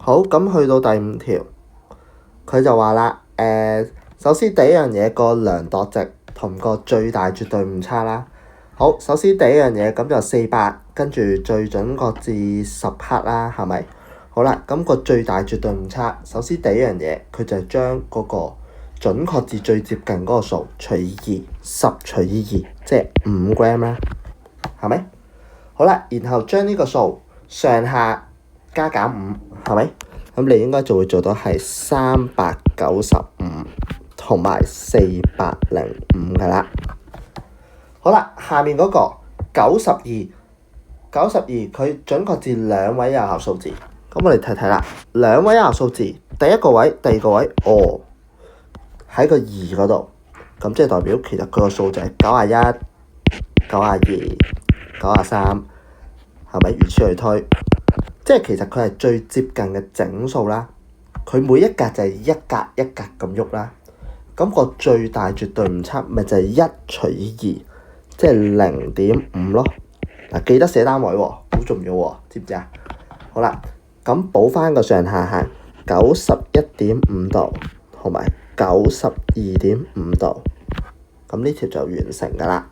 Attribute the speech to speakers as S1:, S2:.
S1: 好，咁去到第5條，佢就話啦，首先第一樣嘢個量度值同個最大絕對誤差啦。好，首先第一樣嘢咁就400，跟住最準確至10克啦，係咪？好啦，咁個最大絕對誤差，首先第一樣嘢佢就係將嗰個準確至最接近嗰個數除以2，10除以2，即係5 gram 啦，係咪？好啦，然後將呢個數上下加減5，係咪？咁你應該就會做到係395同埋405㗎啦。好啦，下面嗰個92佢準確至兩位有效數字。咁我哋睇睇啦，兩位有效數字，第一個位、第二個位，喺個2嗰度，咁即係代表其實佢個數就係91、92、93，係咪？如此類推，即係其實佢係最接近嘅整數啦。佢每一格就係一格一格咁喐啦。咁個最大絕對誤差咪就係1除以2，即係0.5咯。嗱，記得寫單位喎，好重要喎，知唔知啊？好啦，咁補翻個上下限91.5度同埋92.5度，咁呢條就完成㗎啦。